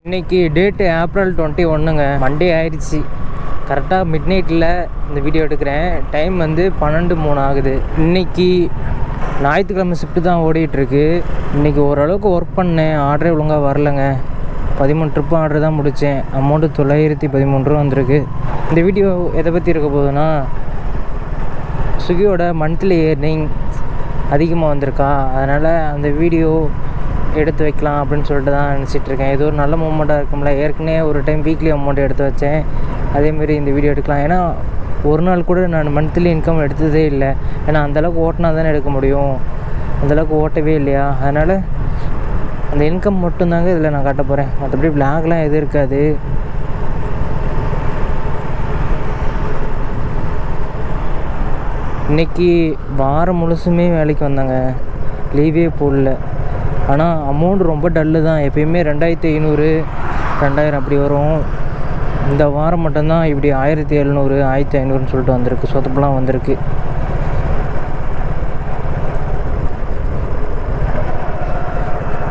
இன்றைக்கி date April 21ங்க, Monday ஆயிடுச்சு. கரெக்டாக மிட் நைட்டில் இந்த வீடியோ எடுக்கிறேன். டைம் வந்து 12:03 ஆகுது. இன்றைக்கி ஞாயிற்றுக்கிழமை ஷிஃப்ட்டு தான் ஓடிட்டுருக்கு. இன்றைக்கி ஓரளவுக்கு ஒர்க் பண்ணேன். ஆர்டரே ஒழுங்காக வரலைங்க. 13 ட்ரிப்பு ஆர்டர் தான் முடித்தேன். அமௌண்ட்டு 913 ரூபா வந்திருக்கு. இந்த வீடியோ எதை பற்றி இருக்க போகுதுன்னா, ஸ்விக்கியோட மந்த்லி ஏர்னிங் அதிகமாக வந்திருக்கா, அதனால் அந்த வீடியோ எடுத்து வைக்கலாம் அப்படின்னு சொல்லிட்டு தான் நினச்சிட்ருக்கேன். இது ஒரு நல்ல மூமெண்ட்டாக இருக்கும்ல. ஏற்கனவே ஒரு டைம் வீக்லி அமௌண்ட் எடுத்து வச்சேன். அதேமாரி இந்த வீடியோ எடுக்கலாம். ஏன்னா ஒரு நாள் கூட நான் மந்த்லி இன்கம் எடுத்ததே இல்லை. ஏன்னா அந்தளவுக்கு ஓட்டினா தானே எடுக்க முடியும். அந்தளவுக்கு ஓட்டவே இல்லையா, அதனால் அந்த இன்கம் மட்டும்தாங்க இதில் நான் காட்ட போகிறேன். மற்றபடி பிளாக்லாம் எதுவும் இருக்காது. இன்றைக்கி வாரம் முழுசுமே வேலைக்கு வந்தாங்க, லீவே போடல. ஆனால் அமௌண்ட் ரொம்ப டல்லு தான். எப்பயுமே 2500 2000 அப்படி வரும். இந்த வாரம் மட்டும்தான் இப்படி 1700 1500ன்னு சொல்லிட்டு வந்திருக்கு. சொதப்பெல்லாம் வந்திருக்கு.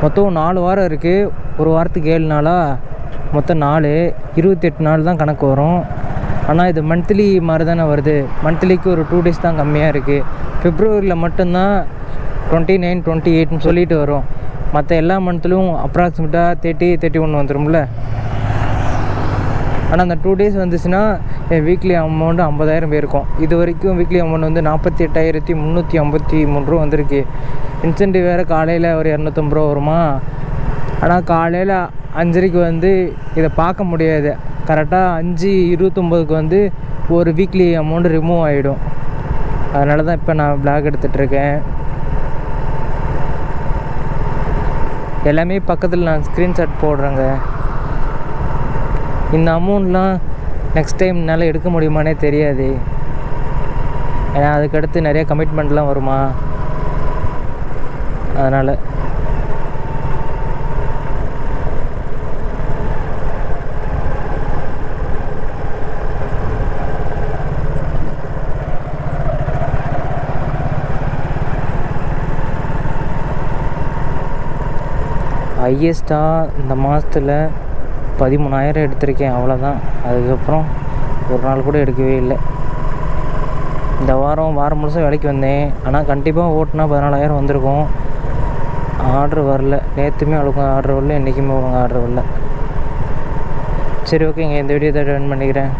மொத்தம் 4 வாரம் இருக்குது. ஒரு வாரத்துக்கு 7 நாளாக மொத்தம் 28 நாள் தான் கணக்கு வரும். ஆனால் இது மந்த்லி மாதிரி தானே வருது. மந்த்லிக்கு ஒரு 2 டேஸ் தான் கம்மியாக இருக்குது. பிப்ரவரியில் மட்டும்தான் 29 28ன்னு சொல்லிட்டு வரும். மற்ற எல்லா மந்த்லையும் அப்ராக்சிமேட்டாக 30 31 வந்துடும்ல. ஆனால் அந்த 2 டேஸ் வந்துச்சுன்னா என் வீக்லி அமௌண்ட்டு 50,000 போயிருக்கும். இது வரைக்கும் வீக்லி அமௌண்ட் வந்து 48,353 ரூபா வந்திருக்கு. இன்சென்டிவ் வேறு காலையில் ஒரு 250 ரூபா வருமா. ஆனால் காலையில் 5:30 வந்து இதை பார்க்க முடியாது. கரெக்டாக 5:29 வந்து ஒரு வீக்லி அமௌண்ட்டு ரிமூவ் ஆகிடும். அதனால தான் இப்போ நான் பிளாக் எடுத்துகிட்ருக்கேன். எல்லாமே பக்கத்தில் நான் ஸ்க்ரீன்ஷாட் போடுறேங்க. இந்த அமௌண்ட்லாம் நெக்ஸ்ட் டைம் என்னால் எடுக்க முடியுமானே தெரியாது. ஏன்னா அதுக்கடுத்து நிறைய கமிட்மெண்ட்லாம் வருமா, அதனால் ஹையஸ்ட்டாக இந்த மாதத்தில் 13,000 எடுத்திருக்கேன், அவ்வளோதான். அதுக்கப்புறம் ஒரு நாள் கூட எடுக்கவே இல்லை. இந்த வாரம் முழுசும் வேலைக்கு வந்தேன். ஆனால் கண்டிப்பாக ஓட்டுனா 14,000 வந்திருக்கும். ஆர்டர் வரல. நேற்றுமே அவ்வளோக்கும் ஆர்டர் வரல, இன்றைக்குமே ஒழுங்காக ஆர்டர் வரல. சரி, ஓகேங்க. இந்த வீடியோ தான் ரன் பண்ணிக்கிறேன்.